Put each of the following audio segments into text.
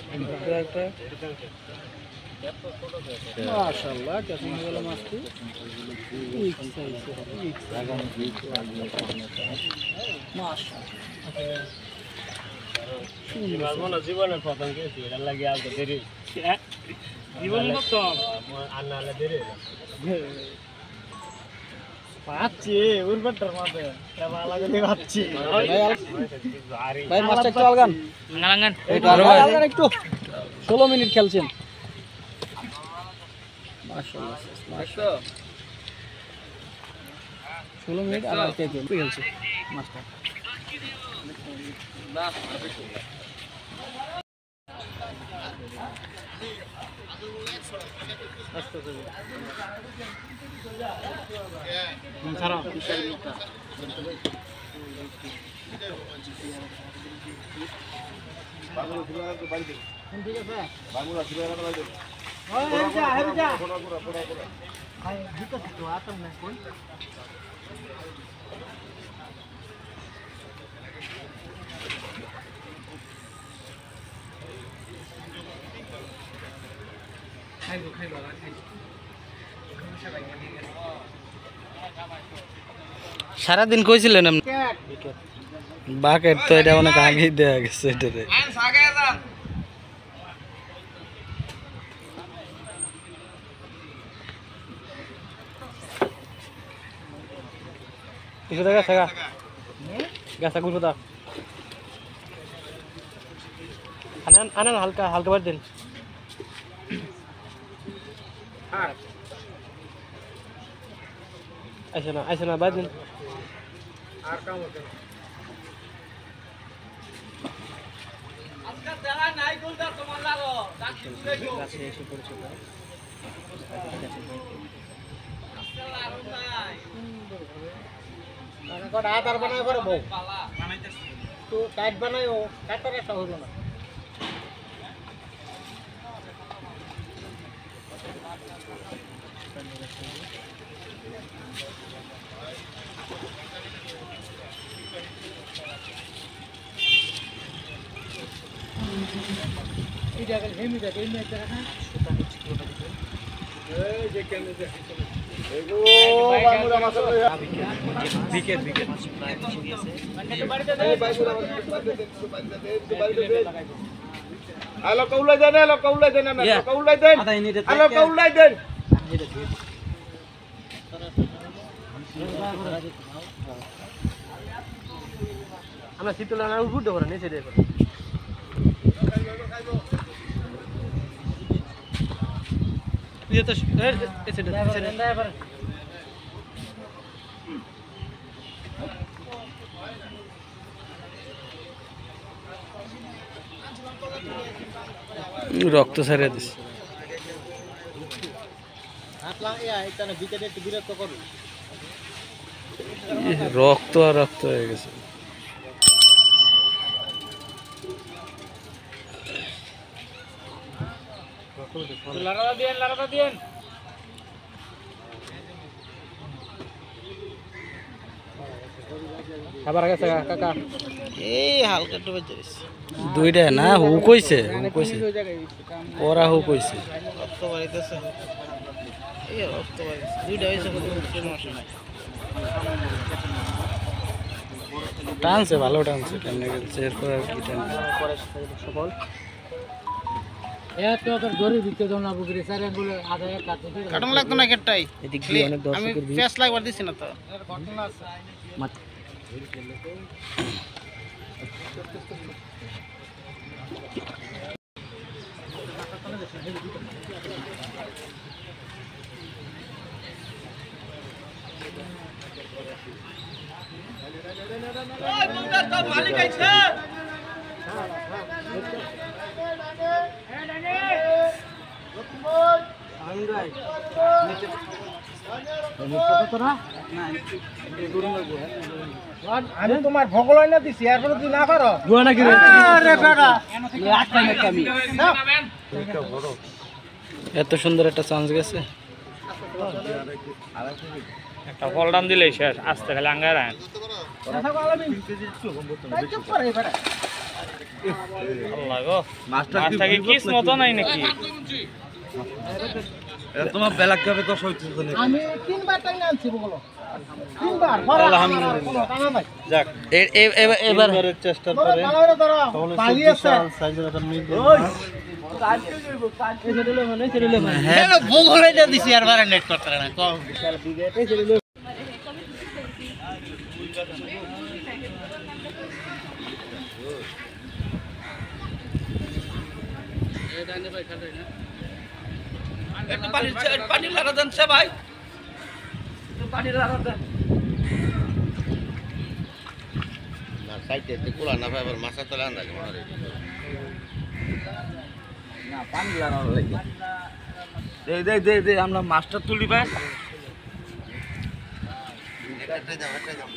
একটা মাশাআল্লাহ কেমন হলো মাছটি ঠিক সাইজে ঠিক লাগানো ঠিক মাশাআল্লাহ জীবনের প্রথম গেছি এটা লাগি আর দেরি জীবন কত আন্নালে দেরি পাচ্ছি উরবাটার মাঝে কেমন লাগে পাচ্ছি ভাই মাছটা একটু আলগান আলগান আলগান একটু 16 মিনিট খেলছেন মাশাআল্লাহ মাশাআল্লাহ 16 মিনিট আর কে কে খেলছে মাছটা না আস্তে করে ছাড়া বিশাল মুখটা বাংলা ফুলার তো বাড়ি দে ঠিক আছে বাংলা ফুলার তো বাড়ি দে ওই যা হেবি যা পুরো ভাই ভিতর তো আতম না কোন খাইবো খাইবো সারাদিন কইছিলেন আপনি বাকেট তো এটা অনেক আগেই দেয়া গেছে এটারে কিছু দেখা থাকা গাছা গুলো দা আনান আনান হালকা হালকা বার দিন আইসা না বার দিন আর কাম হচ্ছে না আজকে দেখা নাই গোলদার তোমার লাগো ডাকি তুলে গো কাছে এসে পড়ছে তো আজকে লাগো নাই মানে কত হাত আর বানায় করে বউ বানাইতেছি তো টাইট বানায়ও কাটারে সহজ না এটা গেল হেমি দা এই মেটা না এই যে কেন যে এগো বাংলা মাছ বিকেট বাড়িতে দেন বাড়িতে দেন হ্যালো কৌলাই দেন হ্যালো কৌলাই দেন হ্যালো কৌলাই দেন আমরা শীতল না উঠে দেবো না নিচে দেবো রক্ত সারিয়ে দিস রক্ত আর রক্ত হয়ে গেছে লাড়াটা দিন খাবার গেছে কাকা এই হালকা একটু বেজে গেছে দুইটা না হুক কইছে ওরা হুক কইছে রক্ত বাড়িতেছে এই রক্ত বাড়িতেছে দুইটা হইছে কত সমস্যা নাই টানছে ভালো টানছে কেমনে গেছে এরপর আর কি টানছে পরে সফল এত তোর গরি দিতে দাও না বুগরি স্যার এগুলো আধা এক কাটতে কাটন লাগতো না কেটটাই এদিক দিয়ে অনেক দর্শকের ভিড় ফেস লাগবার দিছি না তো এর ঘটনা আছে মত ওই বুলদার তো মালিক আইছে আমি তোমার ভগল না দিছি এরপরে তুই না পারো এত সুন্দর একটা চান্স গেছে একটা ফল ডান দিলেই শেষ আস্তে খালি আঙ্গায় আল্লাহ গো, মাছটাকে কিসমত নাই নাকি? তোমার বেলা কবে তো সইতেছে নাকি? আমি তিনবার টাইম আনছি বলো তিনবার আলহামদুলিল্লাহ। যাক এবারের চেষ্টার পরে তাহলে সাইজের একটা মিল হ্যাঁ বগলে যা দিছি আর বারে নেট করতে না কম একটু পানি লাগা দেন সে ভাই, পানি লাগা দেন না সাইতে তে কোলা না ভাই আবার মাছা তলে আন্দা কেমন রে না পানি লাগানো লাগে। দে আমরা মাছটা তুলি ভাই। একটা দাও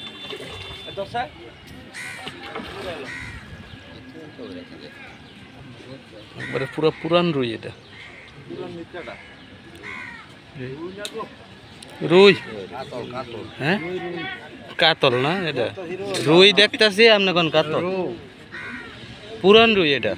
তো স্যার একবারে পুরো পুরান রুই এটা, রুই হ্যাঁ কাতল না এটা রুই দেখতেছি আপনি কোন কাতল পুরান রুই এটা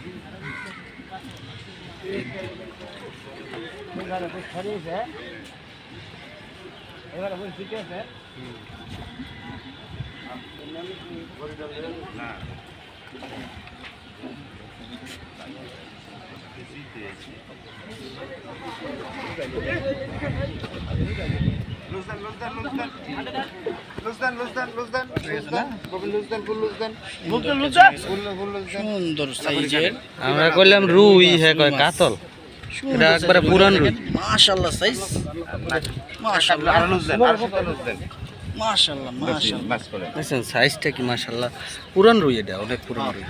সুন্দর সাইজের আমরা কইলাম রুই হ্যাঁ কয় কাতল এটা একবারে পুরান রুই মাশাআল্লাহ সাইজ মাশাআল্লাহ মাশাআল্লাহ মাশাআল্লাহ দেখেন সাইজটা কি মাশাআল্লাহ পুরান রুই এটা অনেক পুরান রুই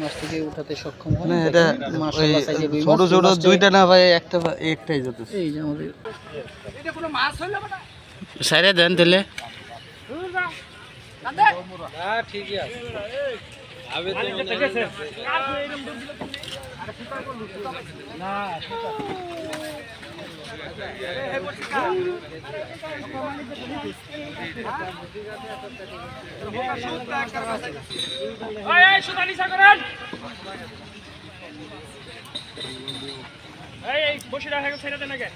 মাছ থেকে উঠাতে সক্ষম হয় না এটা মাশাআল্লাহ সাইজের রুই ছোট ছোট দুইটা না ভাই একটাই যথেষ্ট এই যে আমাদের এটা কোনো মাছ হইলো না সাইরে দেন তাহলে হ্যাঁ ঠিকই আছে। আবে তো না এই বসে রাখা ছেড়ে দেন আগে।